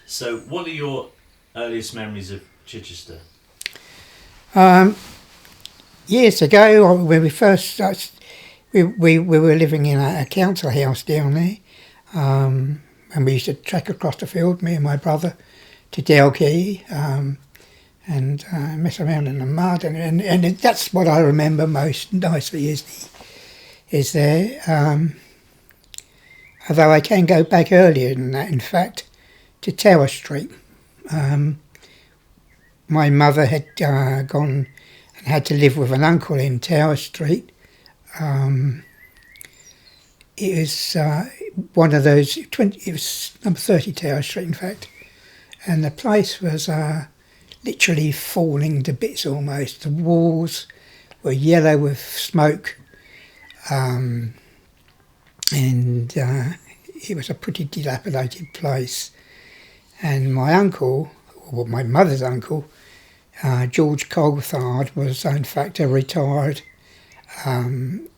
So, what are your earliest memories of Chichester? Years ago, when we first started, we were living in a council house down there, and we used to trek across the field, me and my brother, to Dalkey, and mess around in the mud, and that's what I remember most nicely is there. Although I can go back earlier than that, in fact, to Tower Street. My mother had gone and had to live with an uncle in Tower Street. It was one of those, it was number 30 Tower Street, in fact, and the place was literally falling to bits almost. The walls were yellow with smoke, and it was a pretty dilapidated place. And my uncle, or my mother's uncle, George Coulthard, was in fact a retired, hang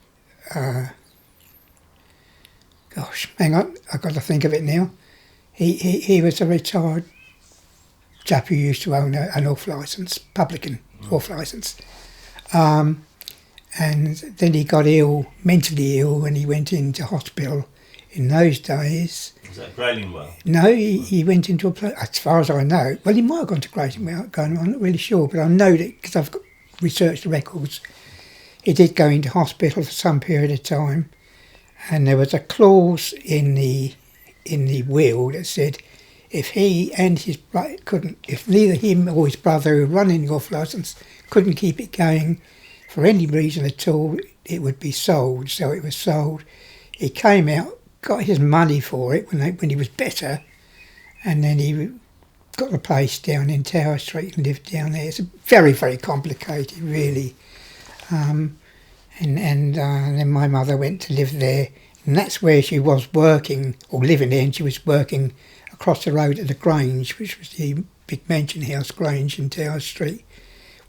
on, I've got to think of it now. He was a retired chap who used to own an off licence, publican off licence. And then he got ill, mentally ill, and he went into hospital in those days. Was that Graylingwell? No, he went into a place, as far as I know. Well, he might have gone to Graylingwell, I'm not really sure, but I know that because I've researched the records. He did go into hospital for some period of time, and there was a clause in the will that said if he and his brother if neither him or his brother who run in the off licence couldn't keep it going for any reason at all, it would be sold. So it was sold. He came out, got his money for it when he was better, and then he got a place down in Tower Street and lived down there. It's very, very complicated, really. And then my mother went to live there, and that's where she was working, or living there, and she was working across the road at the Grange, which was the big mansion house Grange in Tower Street,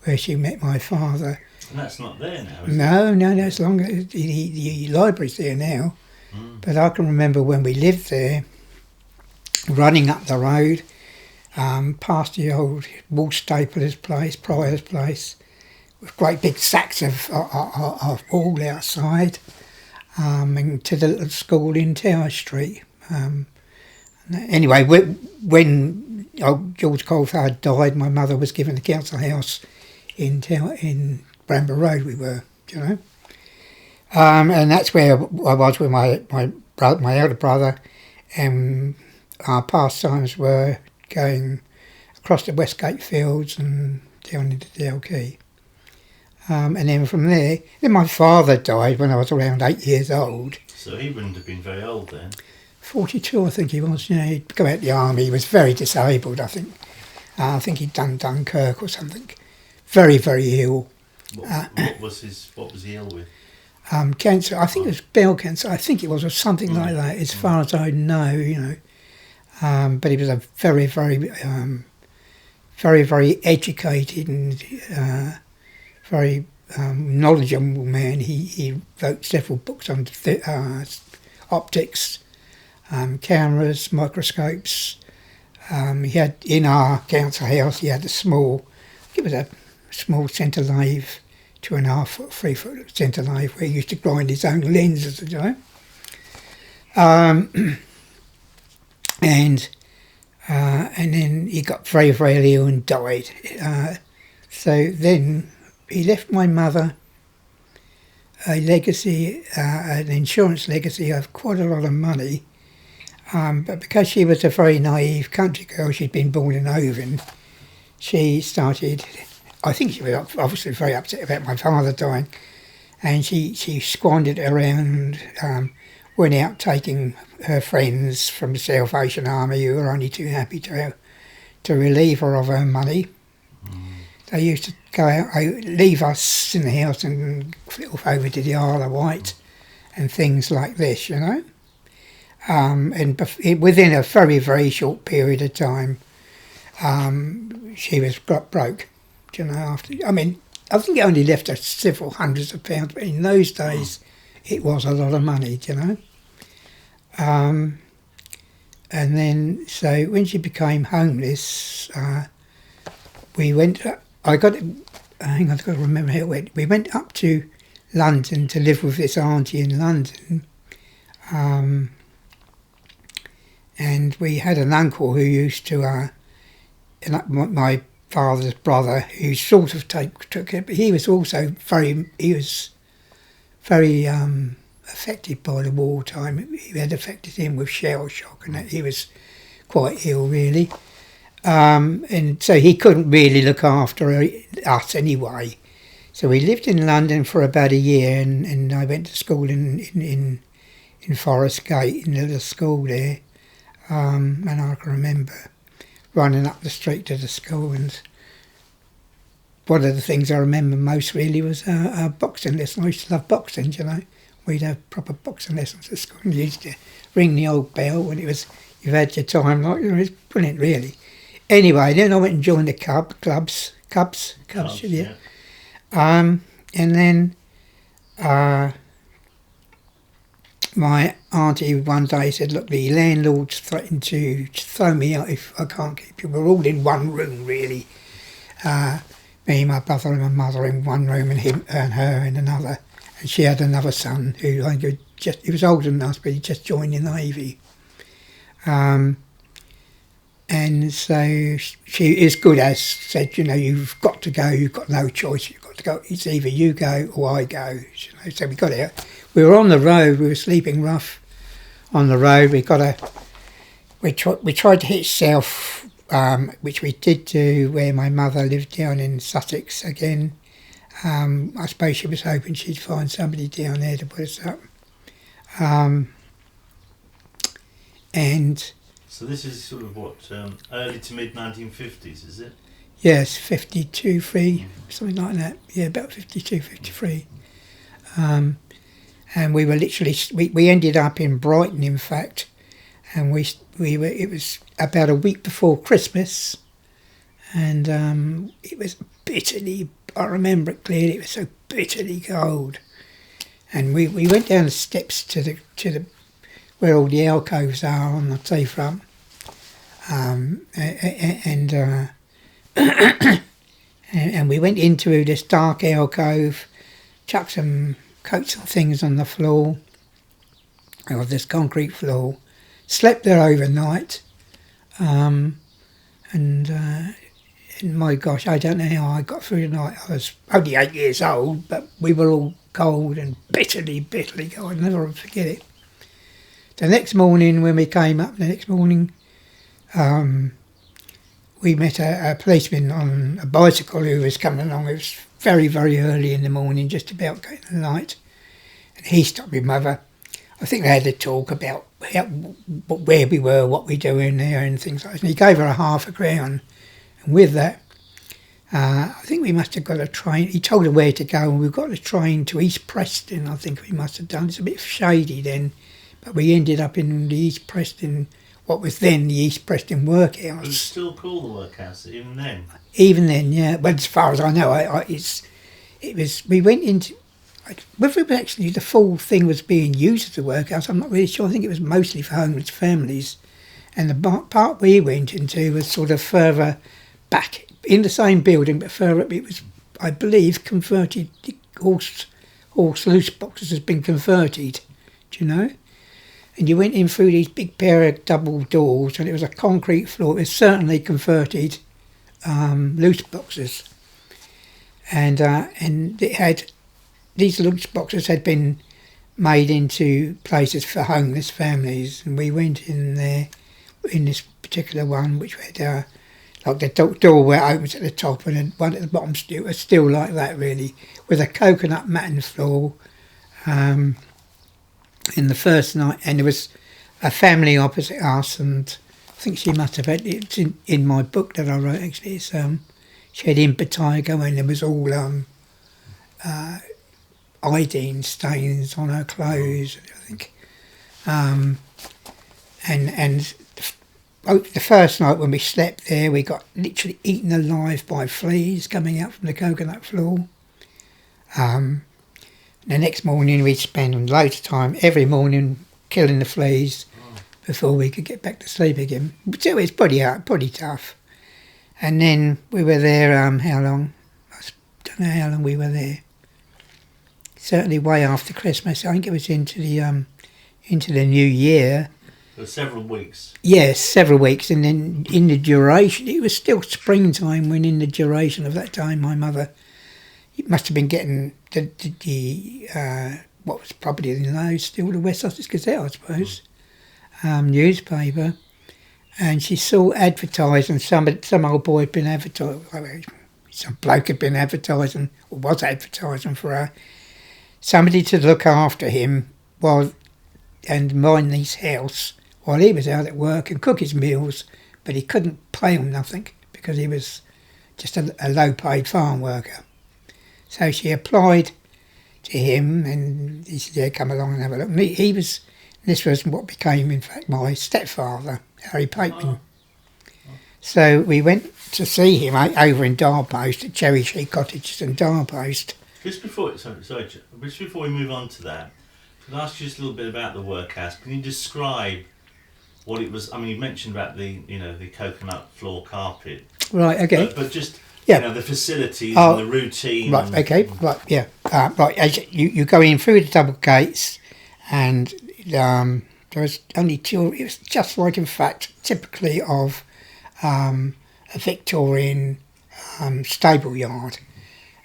where she met my father. And that's not there now, is it? No, it's longer. The library's there now. But I can remember when we lived there, running up the road, past the old wool-stapler's place, Pryor's place, with great big sacks of wool outside, and to the little school in Tower Street. Anyway, when George Coulthard died, my mother was given the council house in Bramber Road. We were, and that's where I was with my elder brother, and our pastimes were going across the Westgate Fields and down into Dalkey. And then from there, then my father died when I was around 8 years old. So he wouldn't have been very old then. 42, I think he was. He'd come out the army. He was very disabled, I think. I think he'd done Dunkirk or something. Very, very ill. What was he ill with? Cancer. I think it was bowel cancer. I think it was, or something like that, as far as I know. But he was a very, very, very, very educated and very knowledgeable man. He wrote several books on optics, cameras, microscopes. He had, in our council house, he had a small centre lathe, 2.5 foot, 3 foot centre lathe, where he used to grind his own lenses, and then he got very, very ill and died. So then he left my mother a legacy, an insurance legacy of quite a lot of money. But because she was a very naive country girl, she'd been born in Oven, she started, I think she was obviously very upset about my father dying, and she squandered it around, went out taking her friends from the Salvation Army who were only too happy to relieve her of her money. They used to go out, leave us in the house and flit off over to the Isle of Wight and things like this, and within a very, very short period of time, she was broke, after, I think it only left her several hundreds of pounds, but in those days it was a lot of money, And then, so when she became homeless, we went. I got. Hang on, I've got to remember how it went. We went up to London to live with this auntie in London, and we had an uncle who used to. My father's brother, who sort of took it, but he was also very. He was very affected by the wartime. It had affected him with shell shock, and that he was quite ill, really. And so he couldn't really look after us anyway. So we lived in London for about a year, and I went to school in Forest Gate, in the little school there. And I can remember running up the street to the school, and one of the things I remember most really was our boxing lesson. I used to love boxing, you know. We'd have proper boxing lessons at school, and you used to ring the old bell when it was you've had your time. Like, it was brilliant, really. Anyway, then I went and joined the Cubs, yeah. And then my auntie one day said, look, the landlord's threatened to throw me out if I can't keep you. We're all in one room, really. Me, my brother and my mother in one room, and him and her in another. And she had another son who I could he was older than us, but he just joined the Navy. And so she, as good as, said, you know, you've got to go, you've got no choice, you've got to go. It's either you go or I go. You know, so we got out. We were on the road, we were sleeping rough on the road. We tried to hit south, which we did do, where my mother lived down in Sussex again. I suppose she was hoping she'd find somebody down there to put us up. And so this is sort of what, early to mid 1950s, is it? Yes, 52, 3, something like that. Yeah, about 52, 53. And we were literally, we ended up in Brighton, in fact, and it was about a week before Christmas, and it was bitterly, I remember it clearly, it was so bitterly cold. And we went down the steps to the where all the alcoves are on the seafront. And we went into this dark alcove, chucked some coats and things on the floor, of this concrete floor, slept there overnight, and my gosh, I don't know how I got through the night. I was only 8 years old, but we were all cold and bitterly cold. I'll never forget it. The next morning, when we came up, we met a policeman on a bicycle who was coming along. It was very, very early in the morning, just about getting the light. And he stopped my mother. I think they had a talk about where we were, what we were doing there and things like that. And he gave her £5,000. And with that, I think we must have got a train. He told her where to go, and we got a train to East Preston, I think we must have done. It's a bit shady then, but we ended up in the East Preston, what was then the East Preston Workhouse. It was still called the Workhouse, even then? Even then, yeah. But as far as I know, we went into, whether it was actually the full thing was being used as a workhouse, I'm not really sure. I think it was mostly for homeless families. And the part we went into was sort of further back in the same building, but further up. It was, I believe, converted. Horse loose boxes has been converted, do you know? And you went in through these big pair of double doors, and it was a concrete floor. It was certainly converted loose boxes, and it had, these loose boxes had been made into places for homeless families, and we went in there in this particular one, which had like the door where it opens at the top, and then one at the bottom still like that, really, with a coconut matting floor. In the first night, and there was a family opposite us, and I think she must have had it in my book that I wrote. Actually, it's she had impetigo, and there was all iodine stains on her clothes, I think. And the first night when we slept there, we got literally eaten alive by fleas coming out from the coconut floor. The next morning we'd spend loads of time every morning killing the fleas, before we could get back to sleep again. So it was pretty tough. And then we were there, how long? I don't know how long we were there. Certainly way after Christmas. I think it was into the new year. For several weeks. Yes, several weeks. And then in the duration, it was still springtime when in the duration of that time my mother must have been getting the what was probably still the West Sussex Gazette, I suppose, newspaper. And she saw advertising, some old boy had been advertising, some bloke had been advertising, or was advertising for her, somebody to look after him and mind his house while he was out at work and cook his meals, but he couldn't pay him nothing because he was just a low-paid farm worker. So she applied to him and he said, yeah, come along and have a look. And this was what became, in fact, my stepfather, Harry Pateman. So we went to see him over in Darpost at Cherry Tree Cottages in Darpost. Just before we move on to that, can I ask you just a little bit about the workhouse? Can you describe what it was? I mean, you mentioned about the coconut floor carpet. Right. Okay. But just yeah. The facilities and the routine. Right. Okay. Right. Yeah. Right. As you go in through the double gates, and there was only two. It was just like, in fact, typically of a Victorian stable yard,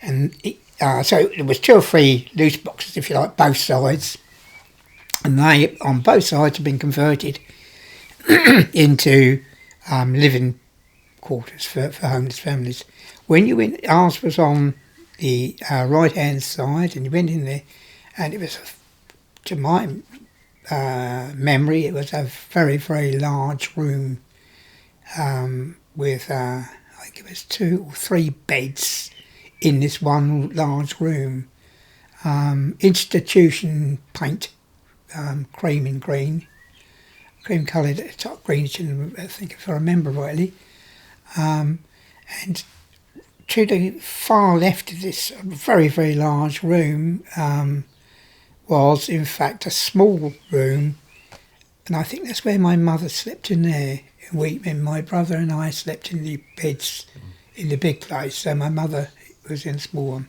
and so there was 2 or 3 loose boxes, if you like, both sides, and they on both sides have been converted into living quarters for homeless families. When you went, ours was on the right hand side, and you went in there, and it was, to my memory, it was a very, very large room with I think it was 2 or 3 beds in this one large room. Institution paint, cream and green, cream coloured at the top, greenish, I think, if I remember rightly. And to the far left of this very, very large room was, in fact, a small room, and I think that's where my mother slept in there. And my brother and I slept in the beds in the big place, so my mother was in a small one.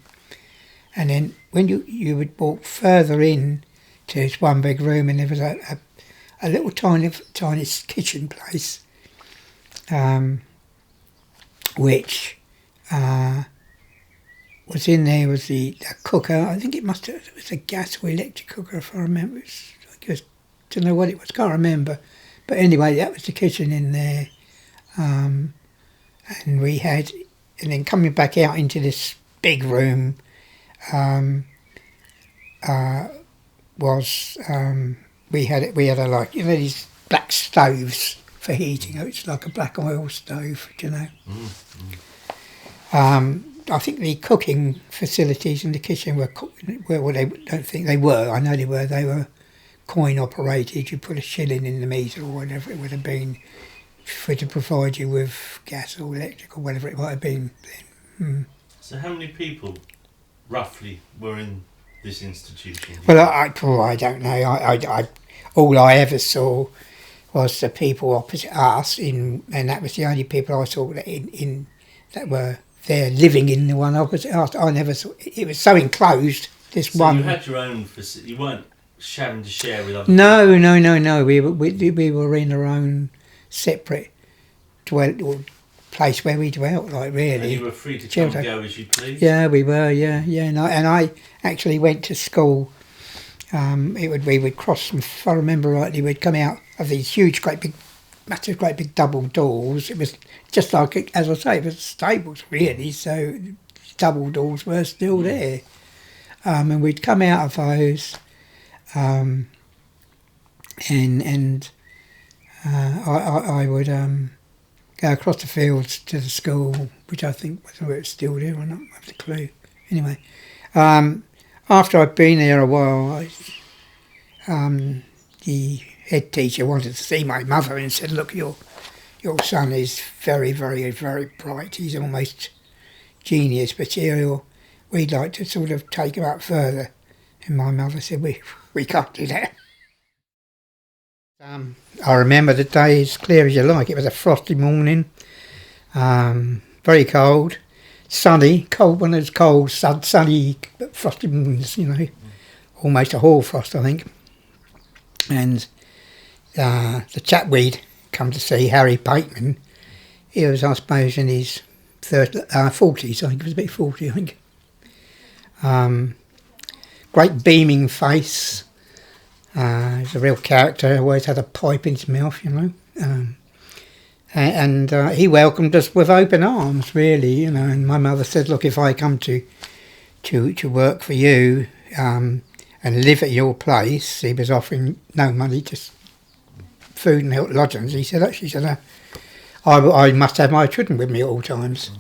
And then when you would walk further in to this one big room, and there was a little tiny kitchen place, which was in there was the cooker. I think it was a gas or electric cooker, if I remember. I don't know what it was, can't remember. But anyway, that was the kitchen in there. And then coming back out into this big room we had these black stoves for heating. It's like a black oil stove, I think the cooking facilities in the kitchen were they don't think they were. I know they were. They were coin operated. You put a shilling in the meter or whatever it would have been to provide you with gas or electric or whatever it might have been then. So how many people roughly were in this institution? Well, I don't know. I all I ever saw was the people opposite us, and that was the only people I saw that were there living in the one opposite us. I never saw. It was so enclosed. So you had your own facility. You weren't having to share with other No. We were in our own separate place where we dwelt, like, really. And you were free to come and go as you pleased? Yeah, we were, yeah. And I actually went to school. We would cross, if I remember rightly, we'd come out of these huge, great big double doors. It was just like, as I say, it was stables, really, so double doors were still there. And we'd come out of those, and I would go across the fields to the school, which I think was whether it's still there or not, I have a clue. Anyway, after I'd been there a while, the head teacher wanted to see my mother and said, "Look, your son is very, very, very bright. He's almost genius material. We'd like to sort of take him up further." And my mother said, we can't do that. I remember the day as clear as you like. It was a frosty morning, very cold, sunny, cold, one of those cold, sunny, frosty mornings, you know, almost a hoarfrost, I think. And the chap we'd come to see, Harry Bateman, he was, I suppose, in his 40s, I think, he was about 40, I think. Great beaming face. He's a real character, always had a pipe in his mouth, you know. And he welcomed us with open arms, really, you know. And my mother said, look, if I come to work for you and live at your place, he was offering no money, just food and lodgings. She said, I must have my children with me at all times.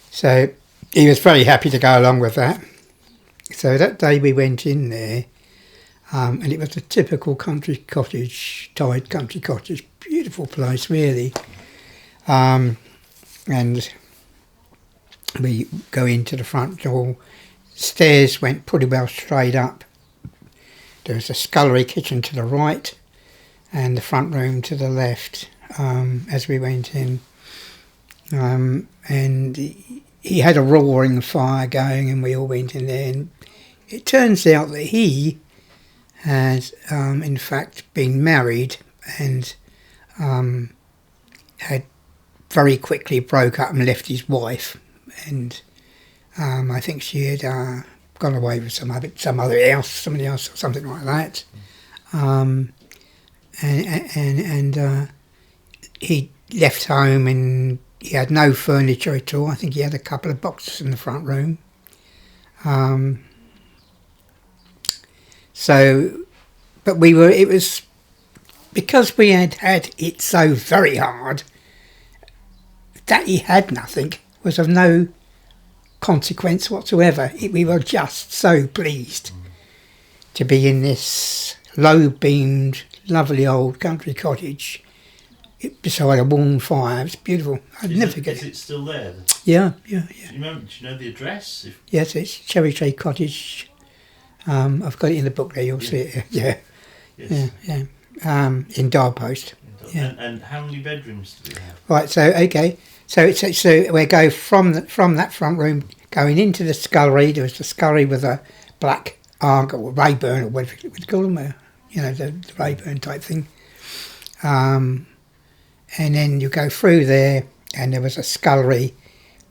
So he was very happy to go along with that. So that day we went in there, and it was a typical country cottage, tied country cottage, beautiful place really. And we go into the front door, stairs went pretty well straight up. There was a scullery kitchen to the right and the front room to the left as we went in. And he had a roaring fire going and we all went in there, and it turns out that he has in fact been married and had very quickly broke up and left his wife, and I think she had gone away with somebody else or something like that. And he left home and he had no furniture at all. I think he had a couple of boxes in the front room. But it was because we had it so very hard that he had nothing was of no consequence whatsoever. We were just so pleased to be in this low-beamed, lovely old country cottage beside a warm fire. It was beautiful. I'd never forget it. Is it still there? Yeah. Do you know the address? Yes, it's Cherry Tree Cottage. I've got it in the book there, you'll see it. Yeah. Yes. Yeah. In Darpost. Yeah. And how many bedrooms do we have? Right, so okay. So we go from that front room, going into the scullery. There was the scullery with a black arc or Rayburn or whatever you would call them, you know, the Rayburn type thing. And then you go through there, and there was a scullery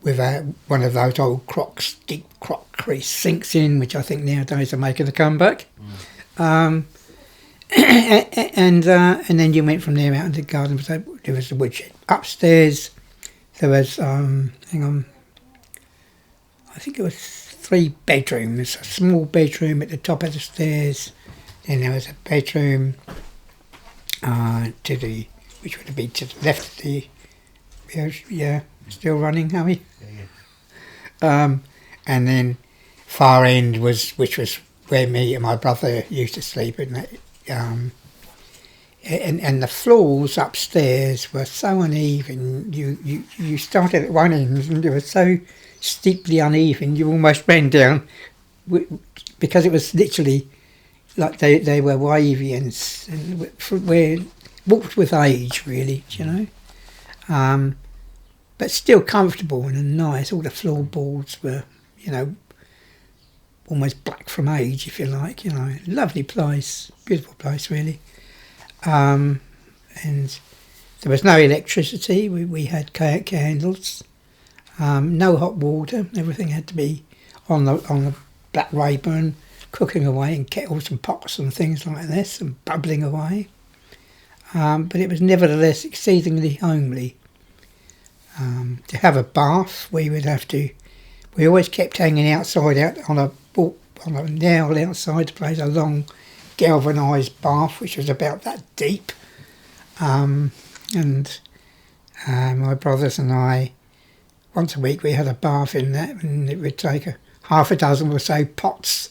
with one of those old deep crockery sinks in, which I think nowadays are making a comeback. And then you went from there out into the garden. So there was the woodshed. Upstairs, there was, I think it was 3 bedrooms. A small bedroom at the top of the stairs. Then there was a bedroom which would have been to the left of the... Yeah, still running, Harry? Yeah. And then far end which was where me and my brother used to sleep, and the floors upstairs were so uneven. You started at one end and they were so steeply uneven you almost ran down, because it was literally like they were wavy and walked with age, really, you know. But still comfortable and nice. All the floorboards were, you know, almost black from age, if you like, you know. Lovely place, beautiful place, really. And there was no electricity. We had candles, no hot water. Everything had to be on the black Rayburn, cooking away in kettles and pots and things like this, and bubbling away. But it was nevertheless exceedingly homely. To have a bath, we always kept hanging outside on a nail outside the place, a long galvanised bath which was about that deep. And my brothers and I, once a week we had a bath in that, and it would take half a dozen or so pots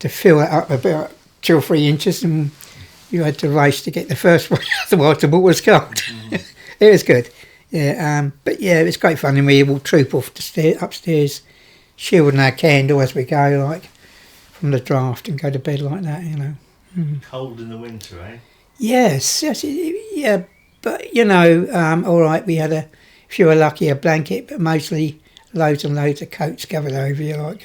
to fill it up about 2 or 3 inches, and you had to race to get the first one, otherwise the water was cold. It was good. Yeah, but yeah, it was great fun, and we all troop off upstairs, shielding our candle as we go, like from the draft, and go to bed like that, you know. Cold in the winter, eh? Yes, yeah, but all right, we had if you were lucky, a blanket, but mostly loads and loads of coats covered over you,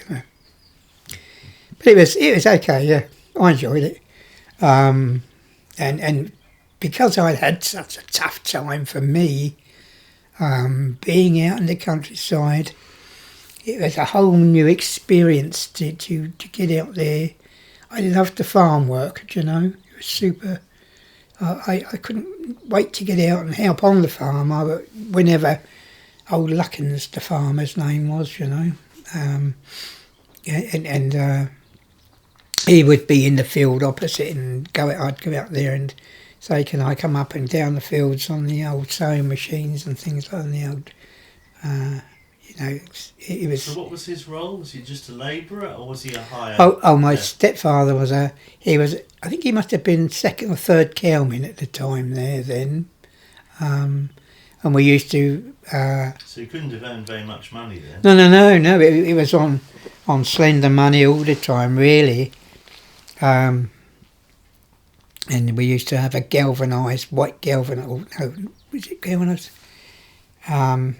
But it was okay, yeah. I enjoyed it, and because I'd had such a tough time for me, being out in the countryside, it was a whole new experience to get out there. I loved the farm work, It was super. I couldn't wait to get out and help on the farm. Whenever old Luckins, the farmer's name was, and he would be in the field opposite, and I'd go out there and say, "Can I come up and down the fields on the old sewing machines and things like that?" And the old, it was. So what was his role? Was he just a labourer, or was he a hire? My stepfather was I think he must have been second or third cowman at the time there then. And we used to... so he couldn't have earned very much money then? No. It was on slender money all the time, really. And we used to have a white galvanised... No, was it galvanised? A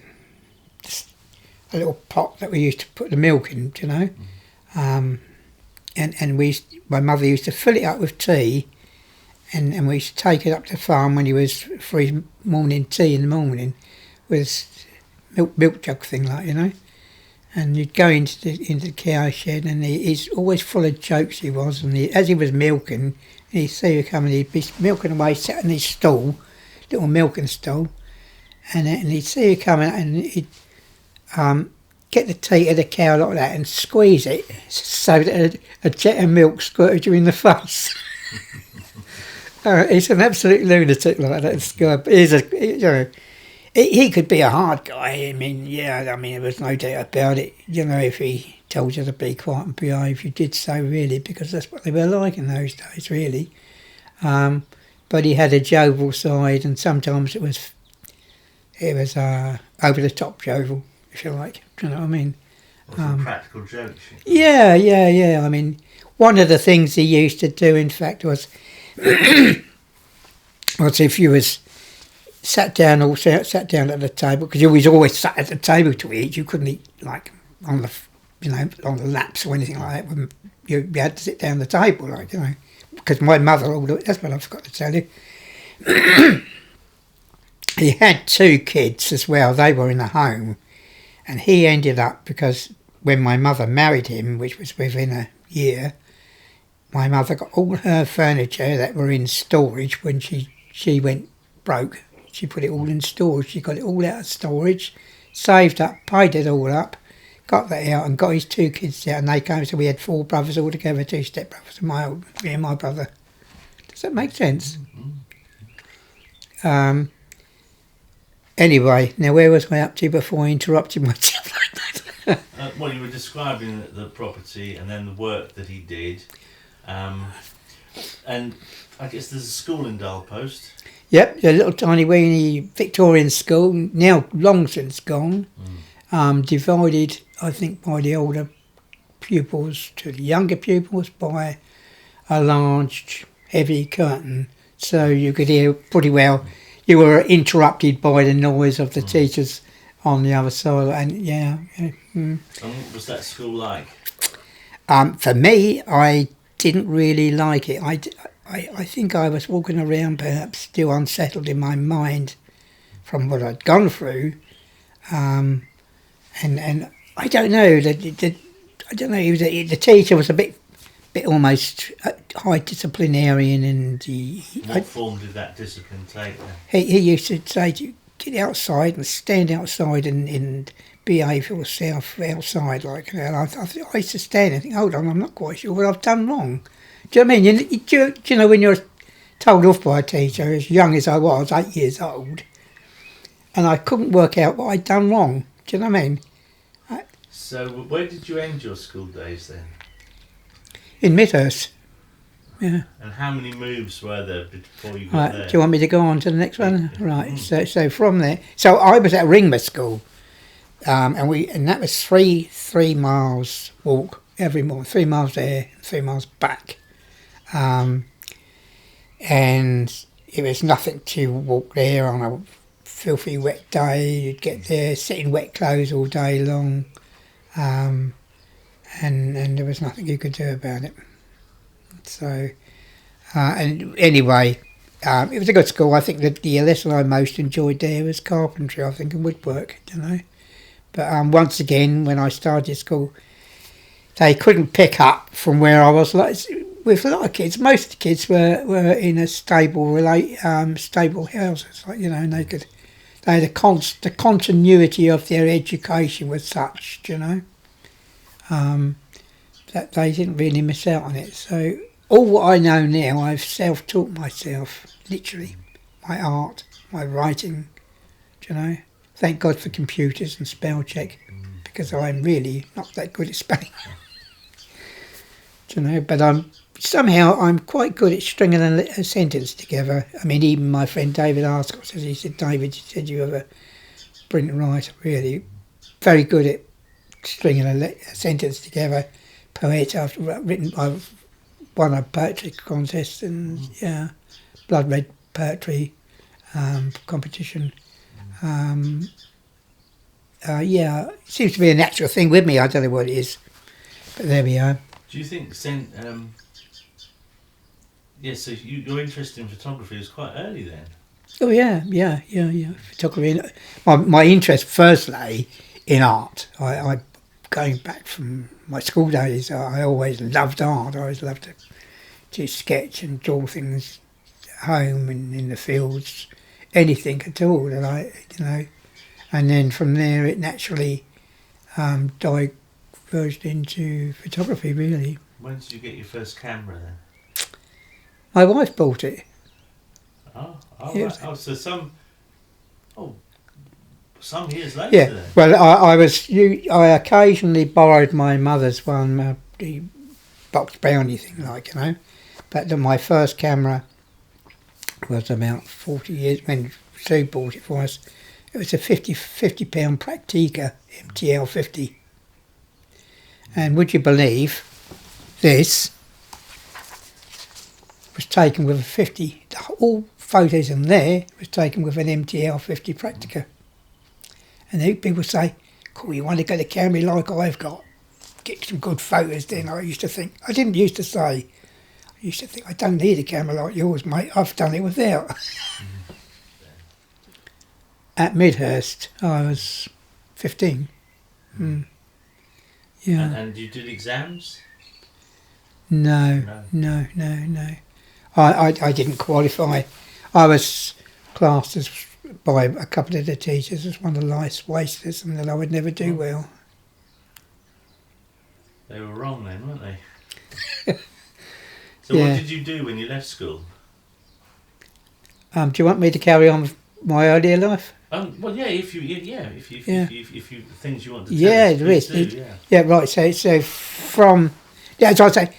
little pot that we used to put the milk in, and my mother used to fill it up with tea, and we used to take it up to the farm when he was for his morning tea in the morning, with milk jug thing and you'd go into the cow shed, and he's always full of jokes, he was, and as he was milking, he'd see you coming, he'd be milking away, sat in his stall, little milking stall, and he'd see you coming, and he'd get the teat of the cow like that and squeeze it so that a jet of milk squirted you in the face. He's an absolute lunatic like that. This guy. He could be a hard guy. There was no doubt about it. If he told you to be quiet and behave, you did so, really, because that's what they were like in those days, really. But he had a jovial side, and sometimes it was over the top jovial, if you like. Do you know what I mean? Some practical jokes. Yeah. I mean, one of the things he used to do, in fact, was if you was sat down at the table, because you was always sat at the table to eat. You couldn't eat on the laps or anything like that. You had to sit down at the table, because my mother. That's what I forgot to tell you. He had two kids as well. They were in a home. And he ended up, because when my mother married him, which was within a year, my mother got all her furniture that were in storage when she went broke. She put it all in storage. She got it all out of storage, saved up, paid it all up, got that out, and got his two kids out. And they came, so we had four brothers all together, two stepbrothers, me and my brother. Does that make sense? Anyway, now where was I up to before I interrupted myself like that? You were describing the property and then the work that he did. And I guess there's a school in Dalpost. Yep, a little tiny weeny Victorian school, now long since gone. Divided, I think, by the older pupils to the younger pupils by a large, heavy curtain. So you could hear pretty well. You were interrupted by the noise of the teachers on the other side, and And what was that school like? For me, I didn't really like it. I think I was walking around, perhaps still unsettled in my mind from what I'd gone through, and I don't know that I don't know. The teacher was a bit almost high disciplinarian, and what form did that discipline take then? He used to say to you, get outside and stand outside and behave yourself outside, and I used to stand and think, hold on, I'm not quite sure what I've done wrong. Do you know what I mean? Do you know when you're told off by a teacher, as young as I was, 8 years old, and I couldn't work out what I'd done wrong. Do you know what I mean? So where did you end your school days then? In Midhurst. Yeah. And how many moves were there before you got there? Do you want me to go on to the next one? Right. So from there, so I was at Ringmer School, and that was 3 miles walk every morning, 3 miles there, 3 miles back, and and it was nothing to walk there on a filthy wet day. You'd get there, sit in wet clothes all day long, and there was nothing you could do about it. So, and anyway, it was a good school. I think that the lesson I most enjoyed there was carpentry, I think, and woodwork, you know. But once again, when I started school, they couldn't pick up from where I was. Like, with a lot of kids, most of the kids were in a stable houses, like, you know, and they had the continuity of their education was such, you know, that they didn't really miss out on it. So all what I know now, I've self-taught myself, literally, my art, my writing, you know. Thank God for computers and spell check, because I'm really not that good at spelling. You know, but I'm quite good at stringing a sentence together. I mean, even my friend David Arscott says, he said, David, you said you have a brilliant writer, really. Very good at stringing a sentence together. Poet, I've won a poetry contest and, yeah, blood red poetry competition. Yeah, it seems to be a natural thing with me. I don't know what it is, but there we are. Do you think, so your interest in photography was quite early then? Oh yeah. Photography. My interest first lay in art. I going back from my school days, I always loved art. I always loved to sketch and draw things at home and in the fields, anything at all that you know. And then from there, it naturally diverged into photography, really. When did you get your first camera then? My wife bought it. Oh, Yes. right. So some years later. Yeah. Then. Well, I occasionally borrowed my mother's one, the box bounty thing, like, you know. But my first camera was about 40 years when Sue bought it for us. It was a £50 Praktika MTL50. And would you believe this was taken with all photos in there was taken with an MTL50 Praktika. And then people say, cool, you want to get a camera like I've got? Get some good photos then. I used to think, I don't need a camera like yours, mate. I've done it without. At Midhurst, I was 15. Yeah. And you did exams? No. I didn't qualify. I was classed as by a couple of the teachers as one of the life's wasters, and that I would never do well. They were wrong then, weren't they? So Yeah. what did you do when you left school? Do you want me to carry on with my earlier life? Well, yeah. If you things you want to tell Yeah, us, there is. please do, Yeah, right. So from, as I say,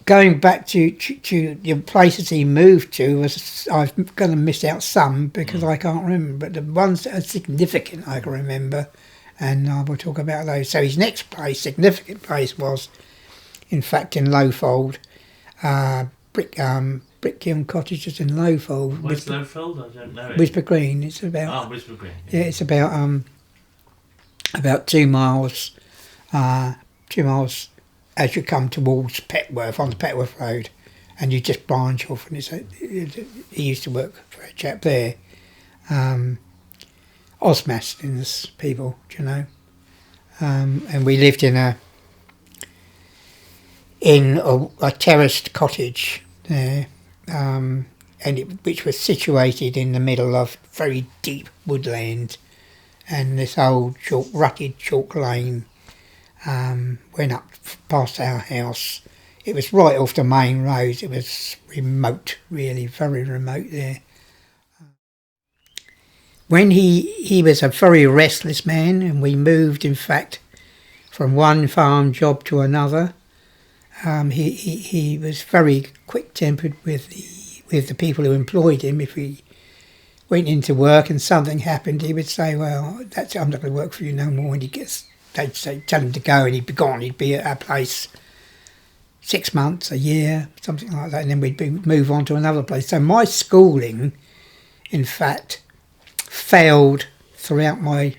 going back to the places he moved to, I'm going to miss out some because I can't remember, but the ones that are significant I can remember, and I will talk about those. So his next significant place was, in fact, in Lowfold, Brick Kiln Cottages in Lowfold. Where's Lowfold? I don't know it. Whisper Green. It's about. Whisper Green. Yeah, it's about 2 miles. 2 miles as you come towards Petworth, on the Petworth Road, and you just branch off, and he used to work for a chap there, Osmaston's people, do you know, and we lived in a terraced cottage there, which was situated in the middle of very deep woodland, and this old rutted chalk lane went up past our house. It was right off the main road. It was remote, really, very remote there. When he was a very restless man, and we moved, in fact, from one farm job to another. He was very quick-tempered with the people who employed him. If he went into work and something happened, he would say, "Well, that's it, I'm not going to work for you no more." And they'd say, tell him to go, and he'd be gone. He'd be at our place 6 months, a year, something like that, and then we'd move on to another place. So my schooling, in fact, failed throughout right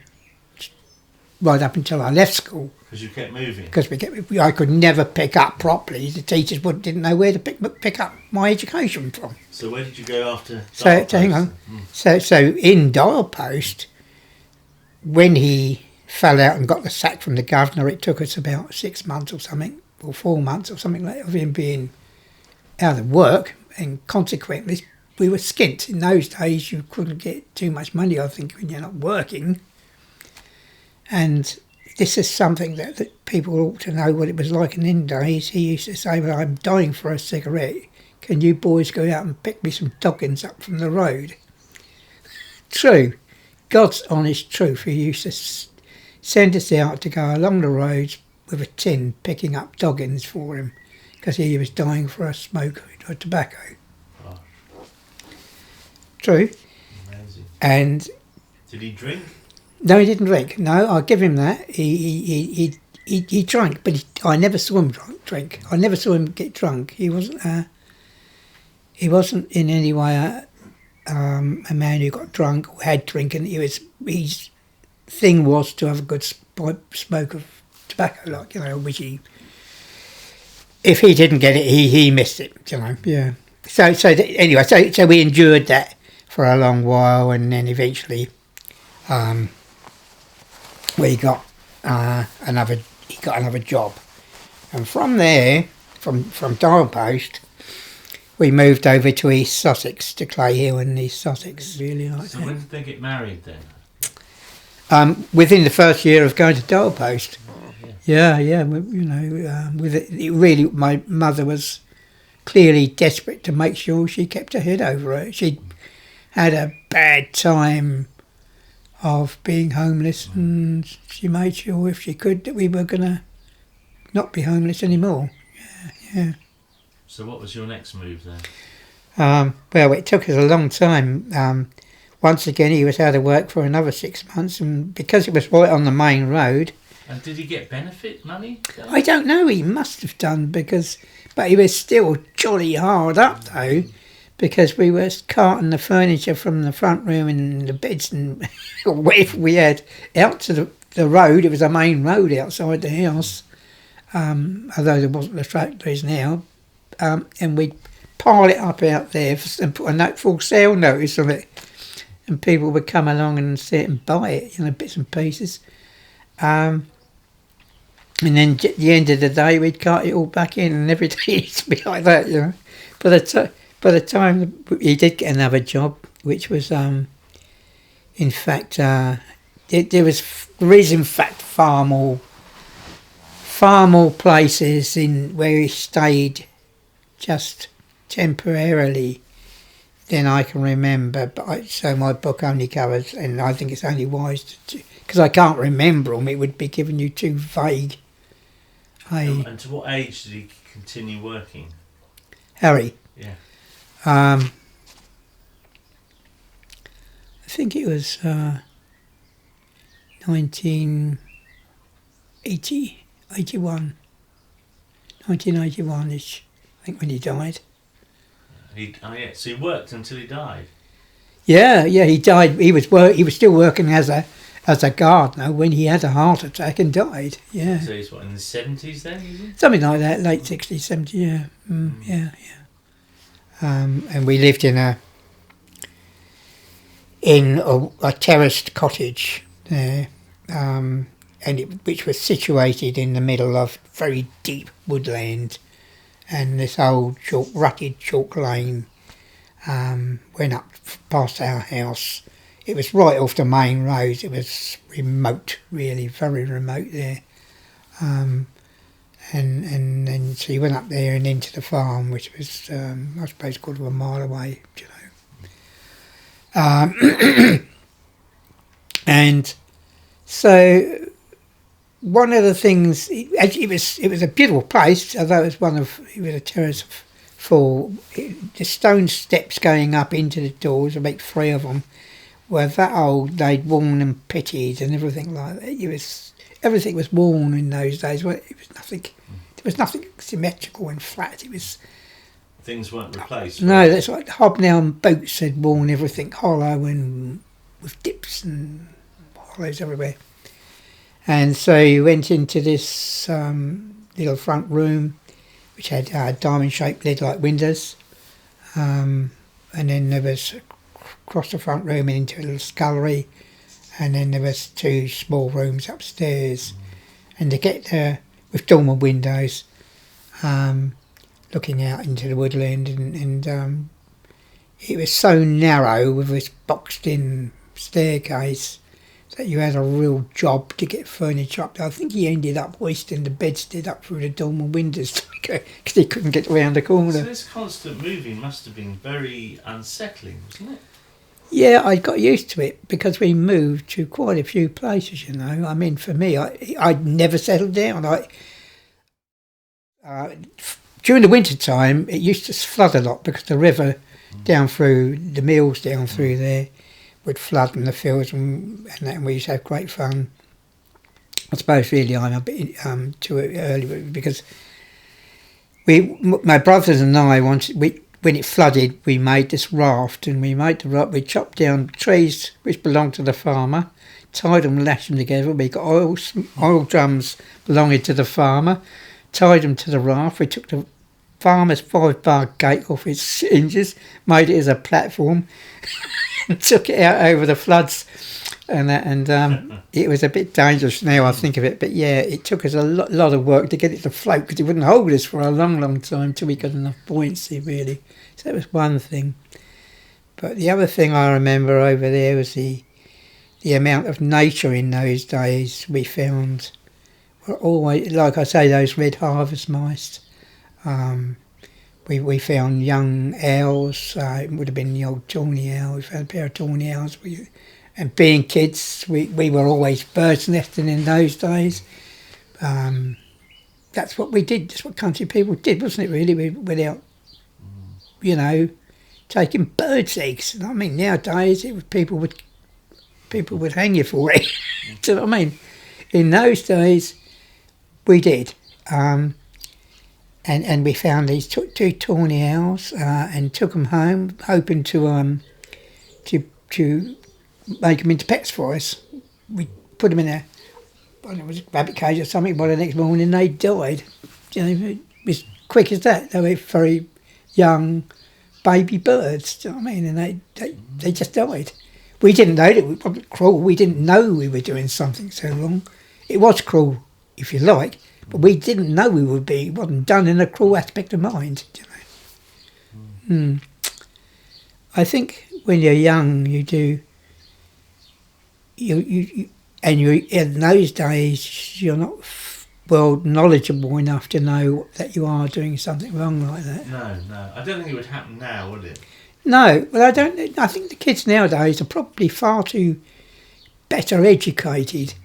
up until I left school. Because you kept moving. Because I could never pick up properly. The teachers didn't know where to pick up my education from. So where did you go after? So hang on. So in Dial Post, when he fell out and got the sack from the governor, it took us about 6 months or something, or 4 months or something like that, of him being out of work, and consequently we were skint. In those days you couldn't get too much money, I think, when you're not working. And this is something that people ought to know what it was like in the days. He used to say, well, I'm dying for a cigarette. Can you boys go out and pick me some doggins up from the road? True. God's honest truth. He used to send us out to go along the roads with a tin picking up doggins for him because he was dying for a smoke or tobacco. Oh. True. Amazing. And did he drink? No, he didn't drink. No, I'll give him that. He drank, but I never saw him drink. I never saw him get drunk. He wasn't in any way a man who got drunk or had drink, and his thing was to have a good smoke of tobacco, like, you know, which if he didn't get it, he missed it, you know. Yeah. So we endured that for a long while, and then eventually, he got another job, and from there, from Dial Post, we moved over to East Sussex, to Clay Hill in East Sussex. Really like so that. When did they get married then? Within the first year of going to Dial Post. Yeah. You know, with it really, my mother was clearly desperate to make sure she kept her head over it. She'd had a bad time of being homeless, and she made sure, if she could, that we were going to not be homeless anymore. Yeah. So what was your next move then? Well, it took us a long time. Once again, he was out of work for another 6 months, and because it was right on the main road. And did he get benefit money? I don't know, he must have done, but he was still jolly hard up though, because we were carting the furniture from the front room and the beds and whatever we had out to the road. It was a main road outside the house, although there wasn't the track there is now, and we'd pile it up out there and put a full sale notice on it, and people would come along and sit and buy it, you know, bits and pieces. And then at the end of the day, we'd cart it all back in, and every day it used to be like that, you know. By the time he did get another job, which was, in fact, there is in fact far more places where he stayed just temporarily than I can remember. So my book only covers, and I think it's only wise to, because I can't remember them, it would be giving you too vague. And to what age did he continue working? Harry? Yeah. I think it was 1981-ish, I think, when he died. So he worked until he died? Yeah, he died. He was still working as a gardener when he had a heart attack and died. Yeah. So he's what, in the 70s then, is he? Something like that, late 60s, 70s, yeah. Yeah. And we lived in a terraced cottage there, which was situated in the middle of very deep woodland, and this old rutted chalk lane went up past our house. It was right off the main road. It was remote, really, very remote there. And then so you went up there and into the farm, which was, I suppose, quarter of a mile away, you know. And so one of the things, it was a beautiful place, although it was a terrace of four. The stone steps going up into the doors, about 3 of them, were that old. They'd worn and pitted and everything like that. Everything was worn in those days. It was nothing. There was nothing symmetrical and flat. It was Things weren't replaced. no, that's like hobnail boots had worn everything hollow and with dips and hollows everywhere. And so you went into this little front room, which had diamond-shaped lid-like windows, and then there was across the front room into a little scullery, and then there was 2 small rooms upstairs. And to get there with dormer windows, looking out into the woodland, and it was so narrow with this boxed-in staircase that you had a real job to get furniture up there. I think he ended up hoisting the bedstead up through the dormer windows because he couldn't get around the corner. So this constant moving must have been very unsettling, wasn't it? Yeah, I got used to it because we moved to quite a few places, you know. I mean, for me, I'd never settled down. During the winter time, it used to flood a lot because the river down through the mills down through there would flood in the fields, and we used to have great fun. I suppose really I'm a bit too early because my brothers and I when it flooded, we made this raft, and we chopped down trees which belonged to the farmer, tied them, lashed them together. We got oil drums belonging to the farmer, tied them to the raft. We took the farmer's 5-bar gate off its hinges, made it as a platform, and took it out over the floods. And it was a bit dangerous now I think of it, but yeah, it took us a lot of work to get it to float because it wouldn't hold us for a long time till we got enough buoyancy, really. So that was one thing. But the other thing I remember over there was the amount of nature in those days we found were always, like I say, those red harvest mice. We found young owls. It would have been the old tawny owl. We found a pair of tawny owls. And being kids, we were always birds nesting in those days. That's what we did. That's what country people did, wasn't it, really, without, you know, taking birds' eggs. I mean, nowadays, people would hang you for it. Do you know what I mean? In those days, we did. And we found these 2 tawny owls and took them home, hoping to make them into pets for us. We put them in a rabbit cage or something. By the next morning, they died. You know, as quick as that. They were very young baby birds. Do you know what I mean? And they just died. We didn't know that it wasn't cruel. We didn't know we were doing something so wrong. It was cruel, if you like, but we didn't know we would be. It wasn't done in a cruel aspect of mind. Do you know? I think when you're young, you do. You in those days you're not well knowledgeable enough to know that you are doing something wrong like that. No, I don't think it would happen now, would it? No, well, I think the kids nowadays are probably far too better educated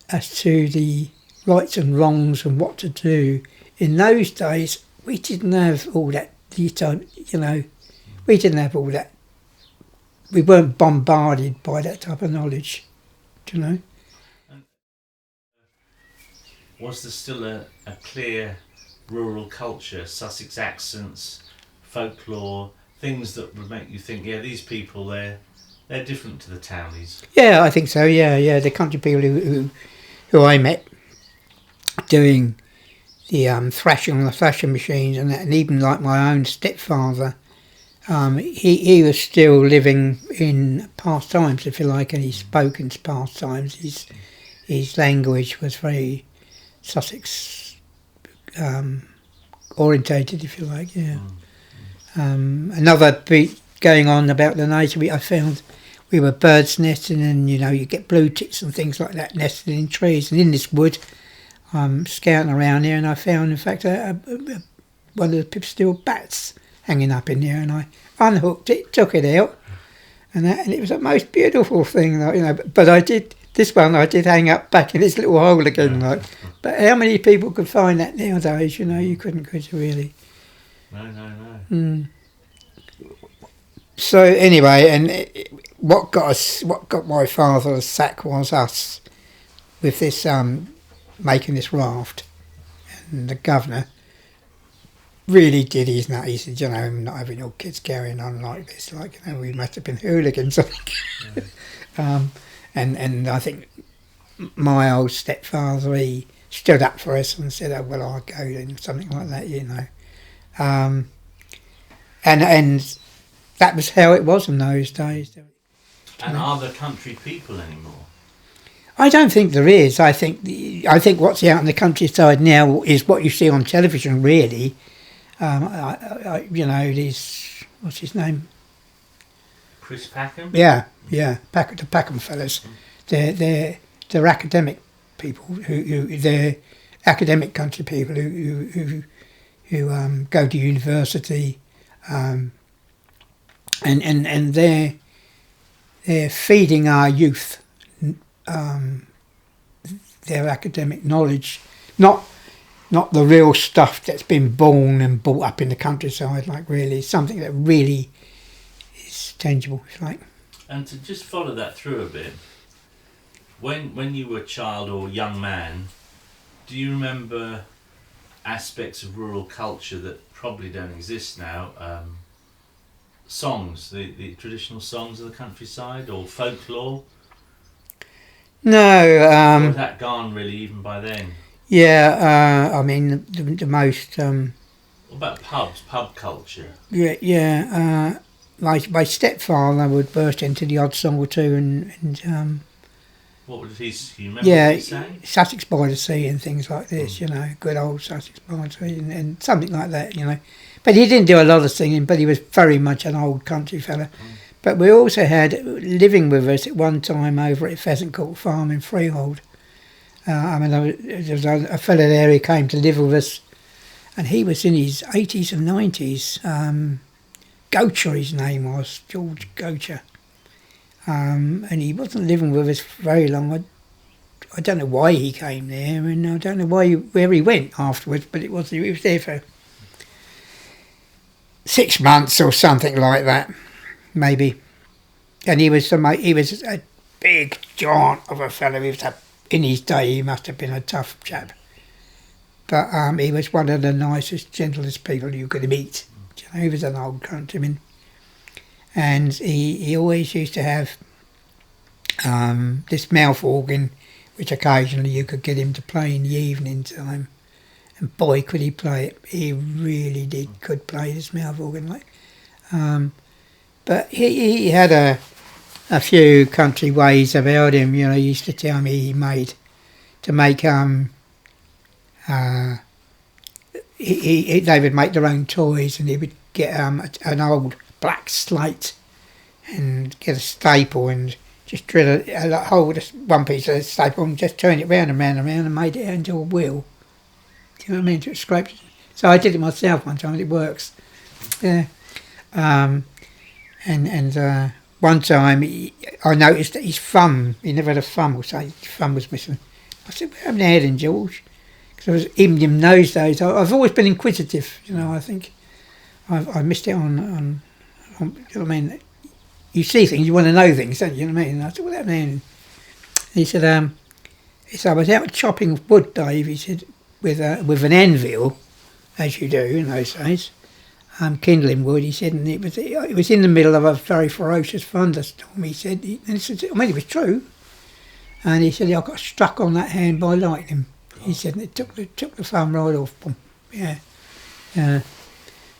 as to the rights and wrongs and what to do. In those days, we didn't have all that. You know, we didn't have all that. We weren't bombarded by that type of knowledge, do you know? And was there still a clear rural culture, Sussex accents, folklore, things that would make you think, yeah, these people, they're different to the townies? Yeah, I think so, yeah. The country people who I met doing the thrashing on the thrashing machines and that, and even like my own stepfather, he was still living in past times, if you like, and he spoke in past times. His language was very Sussex orientated, if you like, yeah. Another bit going on about the nature, I found we were birds nesting, and you know, you get blue ticks and things like that nested in trees, and in this wood, scouting around here, and I found, in fact, one of the pipsteel bats hanging up in there, and I unhooked it, took it out, and it was the most beautiful thing, you know. But I did hang up back in its little hole again, like. But how many people could find that nowadays? You know, you couldn't, could you really? No. So anyway, and what got my father a sack was us with this making this raft, and the governor really did his nut. He said, I'm not having your kids carrying on like this. Like, we must have been hooligans. And I think my old stepfather, he stood up for us and said, well, I'll go then, something like that, And that was how it was in those days. And are there country people anymore? I don't think there is. I think what's out in the countryside now is what you see on television, really. These, what's his name? Chris Packham? Yeah, the Packham fellas. They're academic people they're academic country people who go to university, and they're feeding our youth their academic knowledge, not the real stuff that's been born and brought up in the countryside, like really something that really is tangible, if you like. And to just follow that through a bit, when you were a child or young man, do you remember aspects of rural culture that probably don't exist now? Songs, the traditional songs of the countryside, or folklore? No. Or was that gone really even by then? Yeah, I mean the most. What about pub culture? Yeah. My stepfather would burst into the odd song or two, and what would he? You remember what he sang? Sussex by the Sea and things like this. Good old Sussex by the Sea and something like that. But he didn't do a lot of singing, but he was very much an old country fella. But we also had living with us at one time over at Pheasant Court Farm in Freehold. There was a fella there who came to live with us, and he was in his 80s and 90s. Gocher, his name was, George Gocher. And he wasn't living with us for very long. I don't know why he came there, and I don't know where he went afterwards, but he was there for 6 months or something like that, maybe. And he was a big giant of a fellow. In his day, he must have been a tough chap. But he was one of the nicest, gentlest people you could meet. He was an old countryman. And he always used to have this mouth organ, which occasionally you could get him to play in the evening time. And boy, could he play it. He really could play this mouth organ. But he had a few country ways about him. He used to tell me they would make their own toys, and he would get an old black slate and get a staple and just drill a hole with one piece of staple and just turn it round and round and round and made it into a wheel. Do you know what I mean? To scrape. So I did it myself one time, and it works. Yeah. And one time I noticed that his thumb, he never had a thumb, or so his thumb was missing. I said, "What happened there then, George?" Because even in those days, I've always been inquisitive. I think I missed it on. You know what I mean? You see things, you want to know things, don't you? You know what I mean? And I said, "What happened then?" He said, "I was out chopping wood, Dave." He said, with an anvil, as you do in those days, kindling wood. He said, and it was in the middle of a very ferocious thunderstorm. He said, it was true. And he said, I got struck on that hand by lightning. He said, and it took the thumb right off. Boom. Yeah. It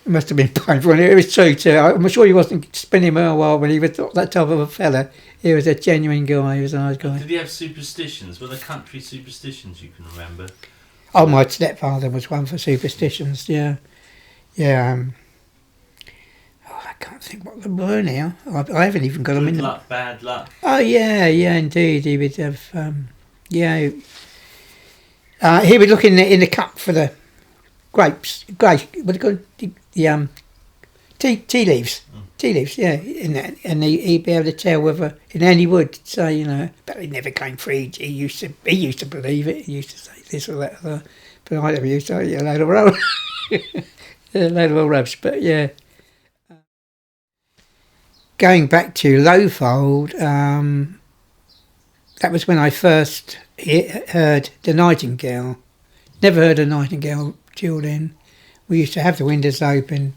must have been painful. And it was true too. I'm sure he wasn't spinning my while when he was that type of a fella. He was a genuine guy. He was a nice guy. Did he have superstitions? Were there country superstitions you can remember? Oh, my stepfather was one for superstitions. Yeah. I can't think what they were now. I haven't even got them in. Good luck, bad luck. Oh yeah, indeed. He would have. He would look in the cup for the grapes. What do you call it? The tea leaves. Tea leaves. Yeah, in that, and he'd be able to tell whether. And he would say, but he never came free. He used to believe it. He used to say this or that. But I never used to say a load of rubbish. A load of rubbish. But yeah. Going back to Lowfold, that was when I first heard the Nightingale Never heard a nightingale till then. We used to have the windows open,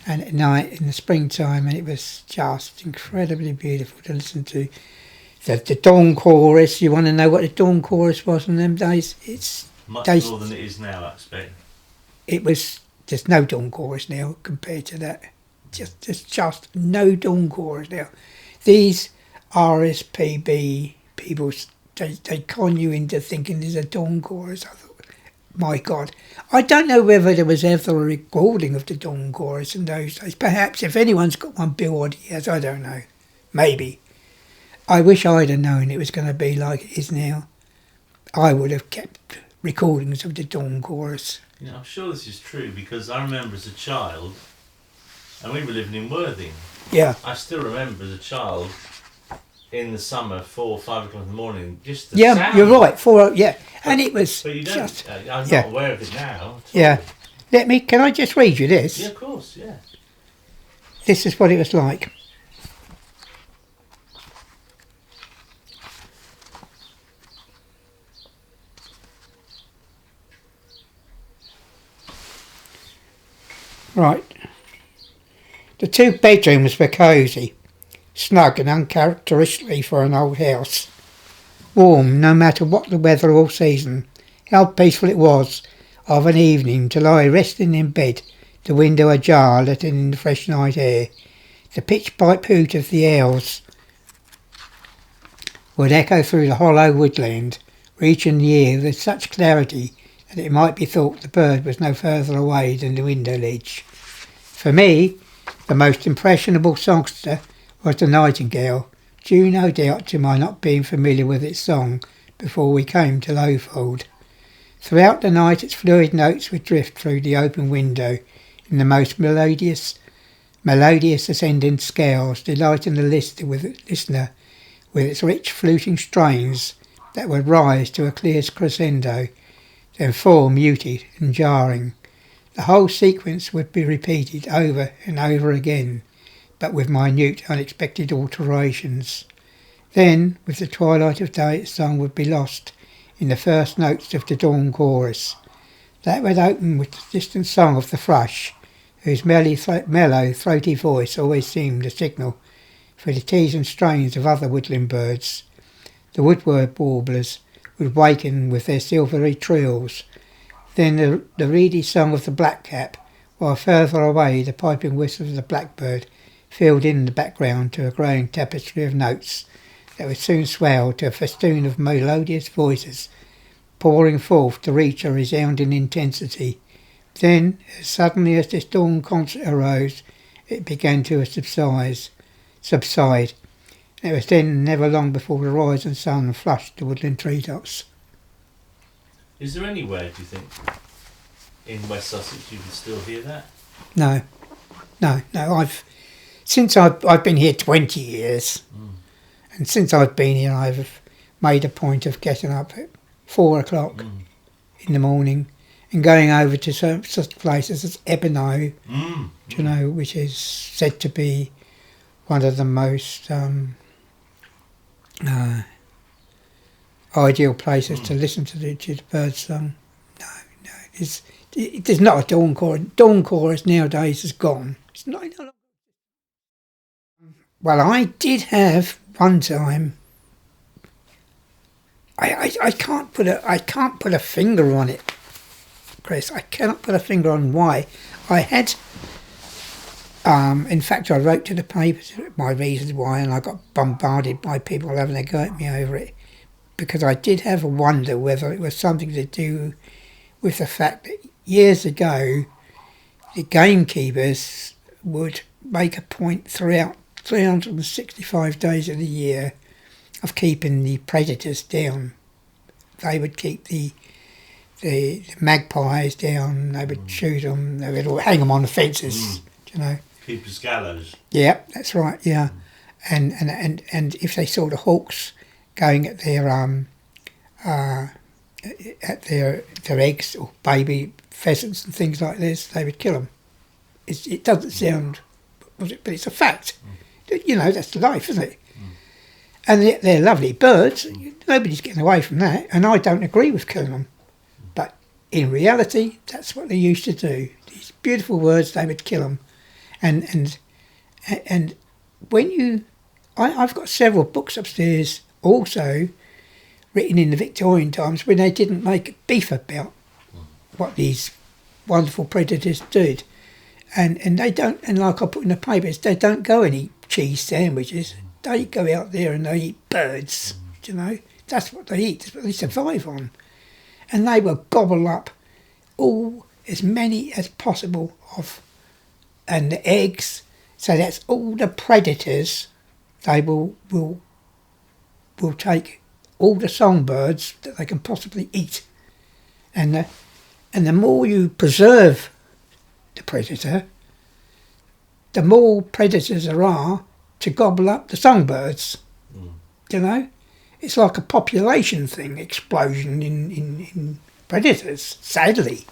and at night in the springtime, and it was just incredibly beautiful to listen to. The dawn chorus. You want to know what the dawn chorus was in them days? It's Much more than it is now, I expect. It was. There's no dawn chorus now compared to that. Just no dawn chorus now. These RSPB people, they con you into thinking there's a dawn chorus. I thought, my God. I don't know whether there was ever a recording of the dawn chorus in those days. Perhaps if anyone's got one, Bill Odd, yes, I don't know. Maybe. I wish I'd have known it was going to be like it is now. I would have kept recordings of the dawn chorus. You know, I'm sure this is true because I remember as a child, and we were living in Worthing. Yeah. I still remember as a child, in the summer, 4 or 5 o'clock in the morning, just the Yeah, sound. you're right. And it was. But you don't. Just, I'm not aware of it now. Yeah. Can I just read you this? Yeah, of course. Yeah. This is what it was like. Right. The 2 bedrooms were cosy, snug and uncharacteristically for an old house. Warm no matter what the weather or season. How peaceful it was of an evening to lie resting in bed, the window ajar letting in the fresh night air. The pitch-pipe hoot of the owls would echo through the hollow woodland, reaching the ear with such clarity that it might be thought the bird was no further away than the window ledge. For me, the most impressionable songster was the nightingale, due no doubt to my not being familiar with its song before we came to Lowfold. Throughout the night its fluid notes would drift through the open window in the most melodious ascending scales, delighting the listener with its rich fluting strains that would rise to a clear crescendo, then fall muted and jarring. The whole sequence would be repeated over and over again, but with minute, unexpected alterations. Then, with the twilight of day, its song would be lost in the first notes of the dawn chorus. That would open with the distant song of the thrush, whose mellow, throaty voice always seemed a signal for the teasing strains of other woodland birds. The woodward warblers would waken with their silvery trills. Then the reedy song of the blackcap, while further away the piping whistle of the blackbird filled in the background to a growing tapestry of notes that would soon swell to a festoon of melodious voices, pouring forth to reach a resounding intensity. Then, as suddenly as this dawn concert arose, it began to subside. It was then never long before the rising sun flushed the woodland treetops. Is there anywhere, do you think, in West Sussex you can still hear that? No. Since I've been here 20 years, and since I've been here, I've made a point of getting up at 4 o'clock in the morning and going over to such places as Ebino, which is said to be one of the most ideal places to listen to the bird song. No, there's not a dawn chorus. Dawn chorus nowadays is gone. It's not. Well, I did have one time. I can't put a finger on it, Chris. I cannot put a finger on why. I had. In fact, I wrote to the papers my reasons why, and I got bombarded by people having a go at me over it, because I did have a wonder whether it was something to do with the fact that years ago the gamekeepers would make a point throughout 365 days of the year of keeping the predators down. They would keep the magpies down, they would shoot them, they would hang them on the fences, Keeper's gallows. Yeah, that's right, yeah. And if they saw the hawks going at their eggs or baby pheasants and things like this, they would kill them. It doesn't sound, but it's a fact. That's life, isn't it? And they're lovely birds. Nobody's getting away from that. And I don't agree with killing them. But in reality, that's what they used to do. These beautiful words, they would kill them. And when you... I've got several books upstairs also written in the Victorian times when they didn't make beef about what these wonderful predators did. And they don't, and like I put in the papers, they don't go and eat cheese sandwiches. They go out there and they eat birds, you know. That's what they eat, that's what they survive on. And they will gobble up as many as possible and the eggs. So that's all the predators. They will take all the songbirds that they can possibly eat. And the more you preserve the predator, the more predators there are to gobble up the songbirds. You know? It's like a population thing, explosion in predators, sadly.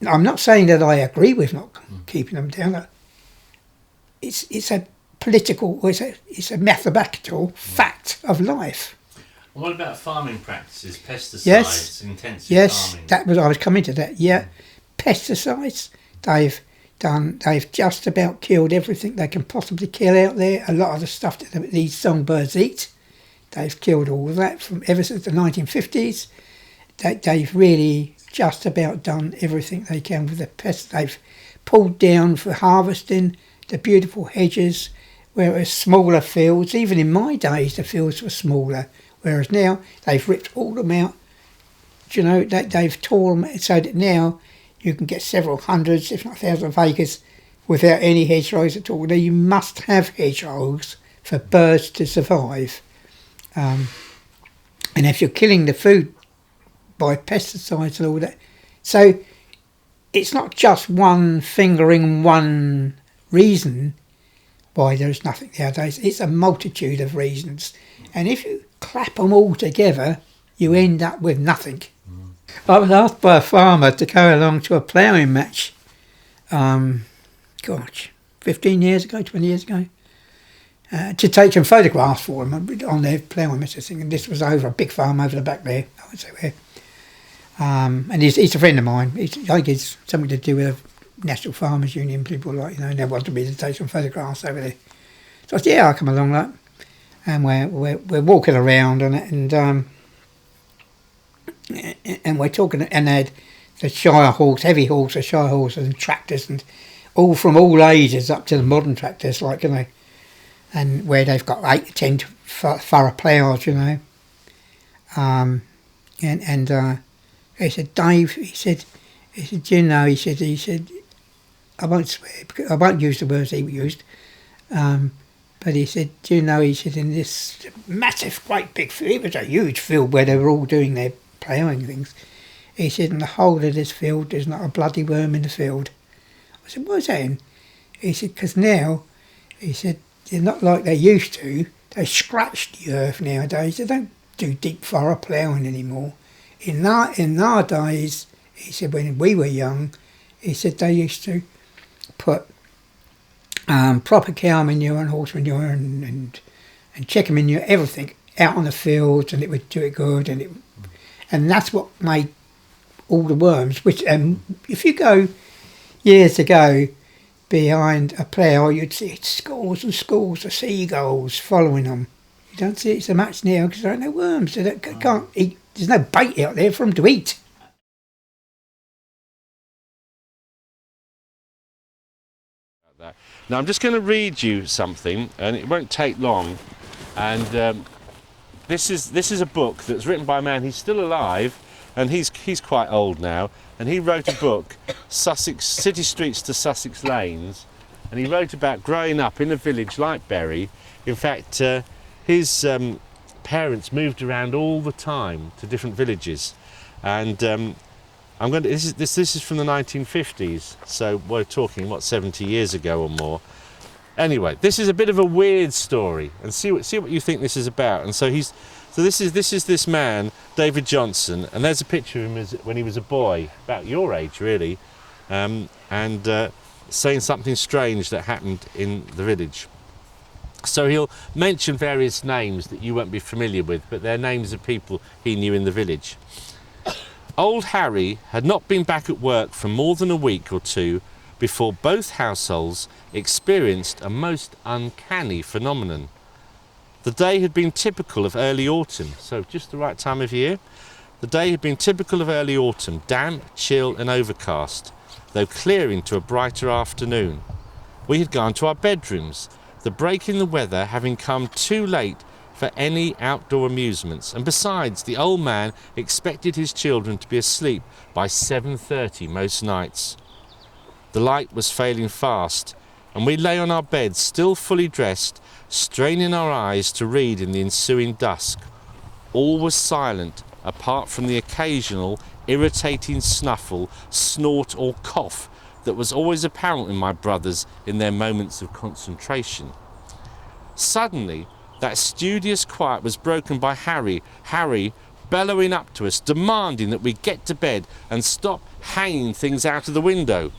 I'm not saying that I agree with not keeping them down. It's a political, it's a mathematical fact of life. And what about farming practices, pesticides, intensive farming? I was coming to that. Yeah, pesticides. They've just about killed everything they can possibly kill out there. A lot of the stuff that these songbirds eat, they've killed all of that from ever since the 1950s. They've really just about done everything they can with the pests. They've pulled down for harvesting the beautiful hedges, whereas smaller fields, even in my days the fields were smaller, whereas now they've ripped all them out. You know, they've torn them so that now you can get several hundreds, if not thousands of acres without any hedgerows at all. Now you must have hedgerows for birds to survive. And if you're killing the food by pesticides and all that, so it's not just one fingering one reason why there's nothing nowadays. It's a multitude of reasons, and if you clap them all together, you end up with nothing. I was asked by a farmer to go along to a ploughing match, 15 years ago, 20 years ago, to take some photographs for him on their ploughing match thing, and this was over a big farm over the back there, I won't say where. And he's a friend of mine. I think it's something to do with National Farmers Union, people like, you know, they wanted me to take some photographs over there. So I said, yeah, I'll come along, like, and we're walking around and we're talking, and they had the Shire horse, heavy horses, Shire horses and tractors, and all from all ages up to the modern tractors, like, you know, and where they've got 8 to 10 furrow ploughs, you know. He said, Dave, he said, you know, he said, I won't swear, because I won't use the words he used, but he said, do you know, he said, in this massive, great big field, it was a huge field where they were all doing their ploughing things, he said, in the whole of this field, there's not a bloody worm in the field. I said, what's that in? He said, because now, he said, they're not like they used to, they scratch the earth nowadays, they don't do deep furrow ploughing anymore. In our days, he said, when we were young, he said they used to put proper cow manure and horse manure and chicken manure, everything out on the fields, and it would do it good, and that's what made all the worms. Which if you go years ago behind a plough, you'd see scores and scores of seagulls following them. You don't see it so much now because there are no worms. They can't eat. There's no bait out there for them to eat. Now I'm just going to read you something, and it won't take long. And this is a book that's written by a man. He's still alive, and he's quite old now. And he wrote a book, Sussex City Streets to Sussex Lanes, and he wrote about growing up in a village like Bury. In fact, his parents moved around all the time to different villages, and this is from the 1950s, so we're talking 70 years ago or more. Anyway, this is a bit of a weird story, and see what you think this is about. And so this is this man, David Johnston, and there's a picture of him when he was a boy, about your age really, and saying something strange that happened in the village. So he'll mention various names that you won't be familiar with, but they're names of people he knew in the village. Old Harry had not been back at work for more than a week or two before both households experienced a most uncanny phenomenon. The day had been typical of early autumn, so just the right time of year. The day had been typical of early autumn, damp, chill and overcast, though clear into a brighter afternoon. We had gone to our bedrooms, the break in the weather having come too late for any outdoor amusements, and besides, the old man expected his children to be asleep by 7:30 most nights. The light was failing fast, and we lay on our beds, still fully dressed, straining our eyes to read in the ensuing dusk. All was silent, apart from the occasional irritating snuffle, snort or cough that was always apparent in my brothers in their moments of concentration. Suddenly, that studious quiet was broken by Harry bellowing up to us, demanding that we get to bed and stop hanging things out of the window.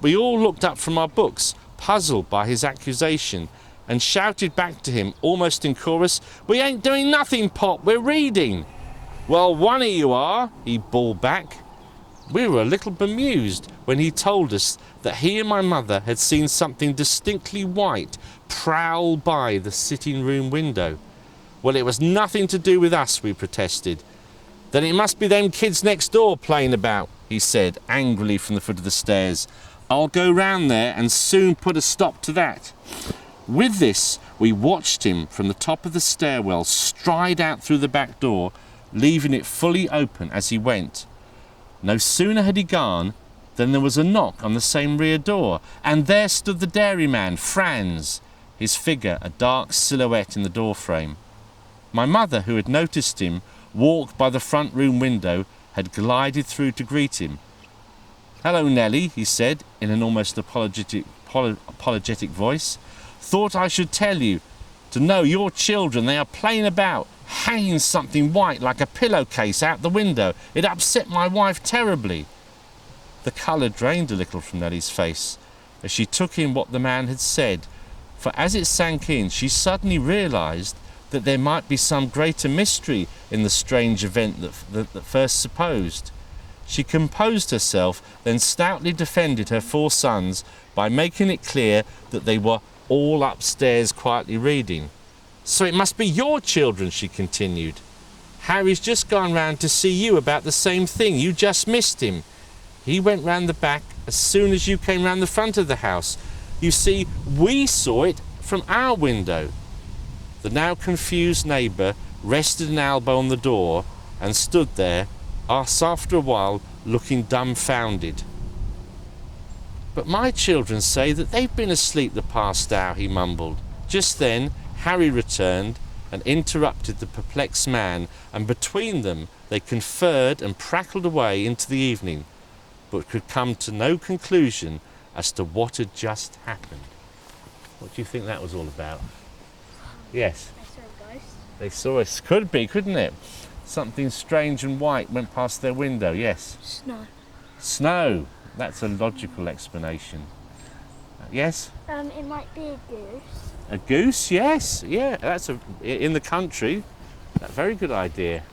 We all looked up from our books, puzzled by his accusation, and shouted back to him, almost in chorus, "We ain't doing nothing, Pop, we're reading." "Well, one of you are," he bawled back. We were a little bemused when he told us that he and my mother had seen something distinctly white prowl by the sitting room window. "Well, it was nothing to do with us," we protested. "Then it must be them kids next door playing about," he said angrily from the foot of the stairs. "I'll go round there and soon put a stop to that." With this, we watched him from the top of the stairwell stride out through the back door, leaving it fully open as he went. No sooner had he gone than there was a knock on the same rear door, and there stood the dairyman, Franz, his figure a dark silhouette in the doorframe. My mother, who had noticed him walk by the front room window, had glided through to greet him. "Hello, Nellie," he said in an almost apologetic voice. "Thought I should tell you to know your children, they are playing about, hanging something white like a pillowcase out the window. It upset my wife terribly." The colour drained a little from Nellie's face as she took in what the man had said, for as it sank in, she suddenly realised that there might be some greater mystery in the strange event that first supposed. She composed herself, then stoutly defended her 4 sons by making it clear that they were all upstairs quietly reading. "So it must be your children," she continued. "Harry's just gone round to see you about the same thing. You just missed him. He went round the back as soon as you came round the front of the house. You see, we saw it from our window." The now confused neighbour rested an elbow on the door and stood there, us after a while looking dumbfounded. "But my children say that they've been asleep the past hour," he mumbled. Just then Harry returned and interrupted the perplexed man, and between them they conferred and prattled away into the evening, but could come to no conclusion as to what had just happened. What do you think that was all about? Yes. I saw a ghost. They saw us. Could be, couldn't it? Something strange and white went past their window, yes. Snow. Snow. That's a logical explanation. Yes? It might be a goose. A goose, yes. Yeah, that's in the country. That's a very good idea.